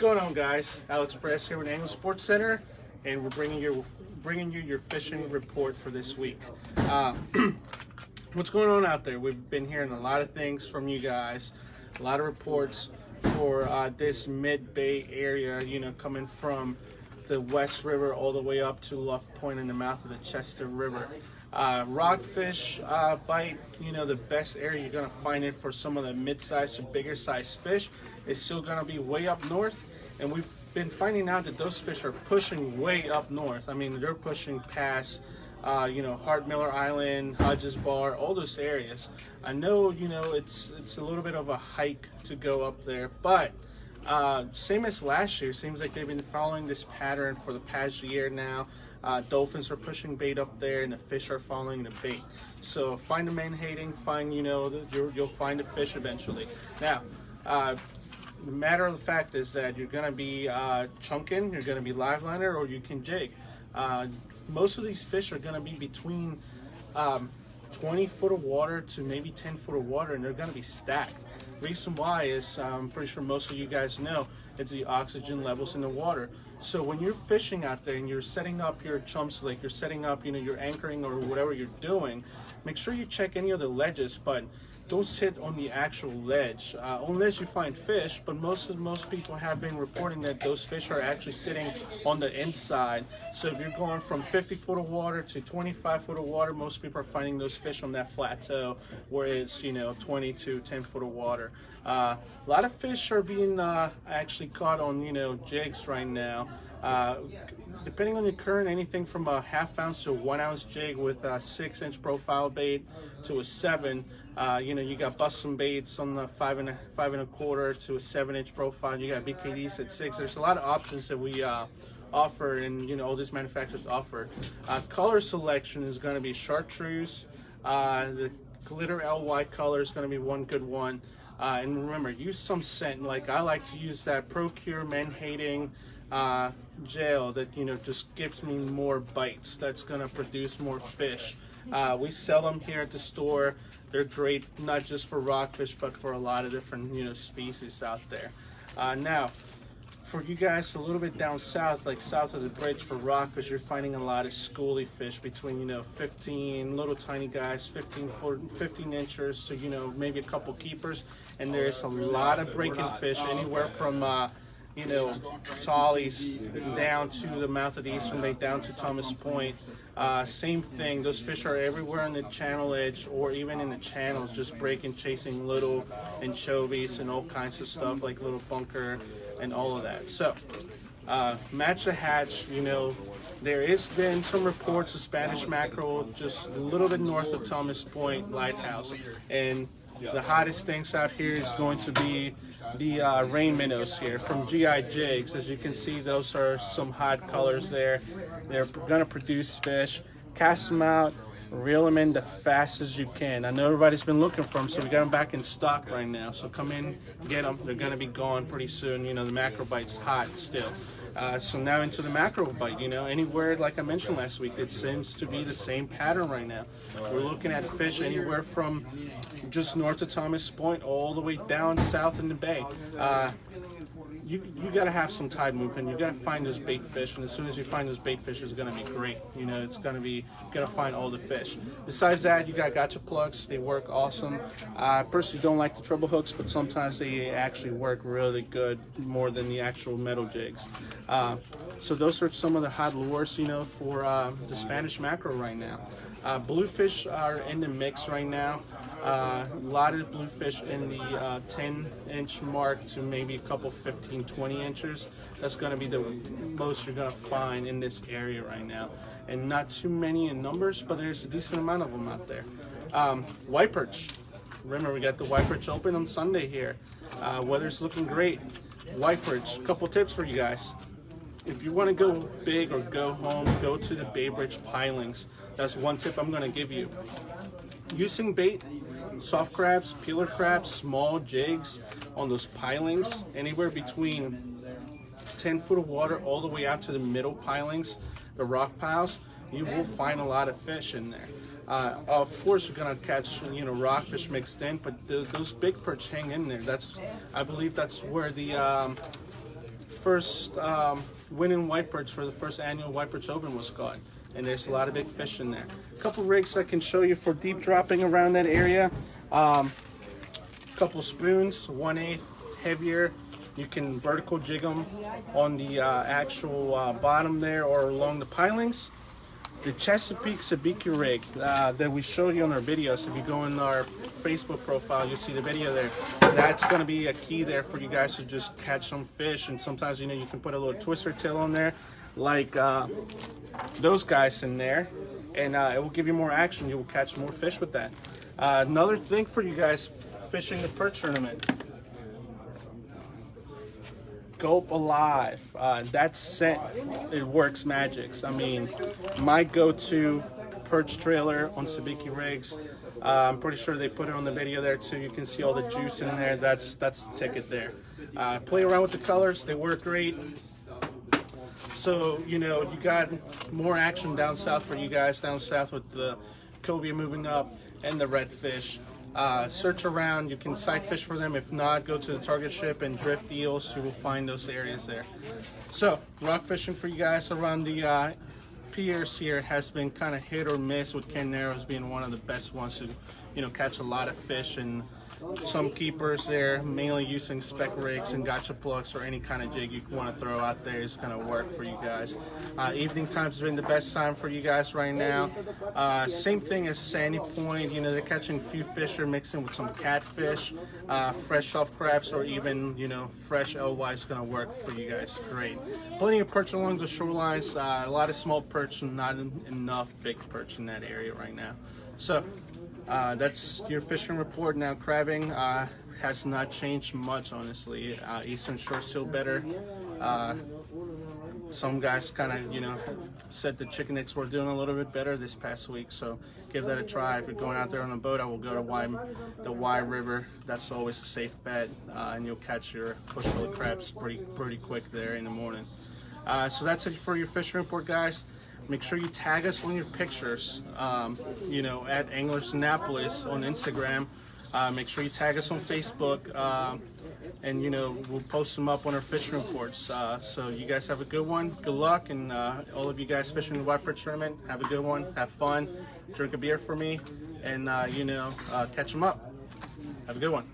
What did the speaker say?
going on, guys? Alex Press here with Angler Sports Center, and we're bringing you your fishing report for this week. What's going on out there? We've been hearing a lot of things from you guys, a lot of reports for this mid-bay area, you know, coming from the West River all the way up to Luff Point in the mouth of the Chester River. Rockfish bite, you know, the best area you're going to find it for some of the mid-sized or bigger sized fish is still going to be way up north, and we've been finding out that those fish are pushing way up north. I mean, they're pushing past you know, Hart Miller Island, Hodges Bar, all those areas. I know, you know, it's a little bit of a hike to go up there, but same as last year, seems like they've been following this pattern for the past year now. Dolphins are pushing bait up there, and the fish are following the bait. So find the menhaden, find, you know, you'll find the fish eventually. Now, the matter of the fact is that you're going to be chunking, you're going to be live liner, or you can jig. Most of these fish are going to be between 20 foot of water to maybe 10 foot of water, and they're going to be stacked. Reason why is, I'm pretty sure most of you guys know, it's the oxygen levels in the water. So when you're fishing out there and you're setting up your chum slick, you're setting up, you know, your anchoring or whatever you're doing, make sure you check any of the ledges, but don't sit on the actual ledge unless you find fish. But most people have been reporting that those fish are actually sitting on the inside. So if you're going from 50 foot of water to 25 foot of water, most people are finding those fish on that plateau where it's, you know, 20 to 10 foot of water. A lot of fish are being actually caught on, you know, jigs right now. Depending on the current, anything from a ½ ounce to a 1 ounce jig with a 6-inch profile bait to a 7. You know, you got busting baits on the 5 1/4 to a 7-inch profile. You got BKDs at 6. There's a lot of options that we offer, and you know, all these manufacturers offer. Color selection is going to be chartreuse. The glitter LY color is going to be one good one. And remember, use some scent. Like I like to use that Procure menhaden gel that, you know, just gives me more bites. That's going to produce more fish. We sell them here at the store. They're great not just for rockfish, but for a lot of different, you know, species out there. Now, for you guys a little bit down south, like south of the bridge for rockfish, you're finding a lot of schoolie fish between, you know, 15 little tiny guys, 15 inches to, you know, maybe a couple keepers. And there's a lot of breaking fish anywhere from you know, Tollies down to the mouth of the Eastern Bay, down to Thomas Point. Same thing, those fish are everywhere on the channel edge or even in the channels, just breaking, chasing little anchovies and all kinds of stuff like little bunker and all of that. So match the hatch. You know, there has been some reports of Spanish mackerel just a little bit north of Thomas Point Lighthouse, and the hottest things out here is going to be the rain minnows here from GI Jigs. As you can see, those are some hot colors there. They're going to produce fish. Cast them out, reel them in the fastest you can. I know everybody's been looking for them, so we got them back in stock right now. So come in, get them. They're going to be gone pretty soon. You know, the mackerel bite's hot still. So now into the mackerel bite, you know, anywhere, like I mentioned last week, it seems to be the same pattern right now. We're looking at fish anywhere from just north of Thomas Point all the way down south in the bay. You got to have some tide movement. You got to find those bait fish, and as soon as you find those bait fish, it's going to be great. You know, it's going to be, you're going to find all the fish. Besides that, you got gotcha plugs. They work awesome. I personally don't like the treble hooks, but sometimes they actually work really good, more than the actual metal jigs. So those are some of the hot lures, you know, for the Spanish mackerel right now. Bluefish are in the mix right now. A lot of bluefish in the 10-inch mark to maybe a couple 15, 20 inches. That's going to be the most you're going to find in this area right now. And not too many in numbers, but there's a decent amount of them out there. White perch. Remember, we got the white perch open on Sunday here. Weather's looking great. White perch, a couple tips for you guys. If you want to go big or go home, go to the Bay Bridge pilings. That's one tip I'm going to give you. Using bait, soft crabs, peeler crabs, small jigs on those pilings, anywhere between 10 foot of water all the way out to the middle pilings, the rock piles, you will find a lot of fish in there. Of course, you're gonna catch, you know, rockfish mixed in, but those big perch hang in there. I believe that's where the first winning white perch for the first annual White Perch Open was caught, and there's a lot of big fish in there. A couple rigs I can show you for deep dropping around that area. Couple spoons, 1/8 heavier. You can vertical jig them on the actual bottom there or along the pilings. The Chesapeake rig that we showed you on our videos, if you go in our Facebook profile, you'll see the video there. That's going to be a key there for you guys to just catch some fish. And sometimes, you know, you can put a little twister tail on there, like those guys in there, and it will give you more action. You will catch more fish with that. Another thing for you guys fishing the perch tournament: Gulp Alive. That scent, it works magics. I mean, my go-to perch trailer on Sabiki rigs. I'm pretty sure they put it on the video there too. You can see all the juice in there. That's the ticket there. Play around with the colors. They work great. So, you know, you got more action down south for you guys down south with the cobia moving up and the redfish. Search around. You can sight fish for them. If not, go to the target ship and drift eels. You will find those areas there. So, rock fishing for you guys around the piers here has been kind of hit or miss, with Ken Narrows being one of the best ones to, you know, catch a lot of fish. And some keepers there, mainly using spec rigs and gotcha plugs or any kind of jig you want to throw out there, is going to work for you guys. Evening times has been the best time for you guys right now. Same thing as Sandy Point. You know, they're catching a few fish or mixing with some catfish, fresh soft crabs, or even, you know, fresh LY is going to work for you guys. Great. Plenty of perch along the shorelines. A lot of small perch and not enough big perch in that area right now. So that's your fishing report. Now, crabbing has not changed much, honestly. Eastern Shore still better. Some guys kind of, you know, said the chicken nicks were doing a little bit better this past week, so give that a try. If you're going out there on a boat, I will go to the Y River. That's always a safe bet, and you'll catch your bushful of crabs pretty quick there in the morning. So that's it for your fishing report, guys. Make sure you tag us on your pictures, you know, at Anglers Annapolis on Instagram. Make sure you tag us on Facebook, and, you know, we'll post them up on our fishing reports. So you guys have a good one. Good luck, and all of you guys fishing the White Perch tournament, have a good one. Have fun. Drink a beer for me, and, you know, catch them up. Have a good one.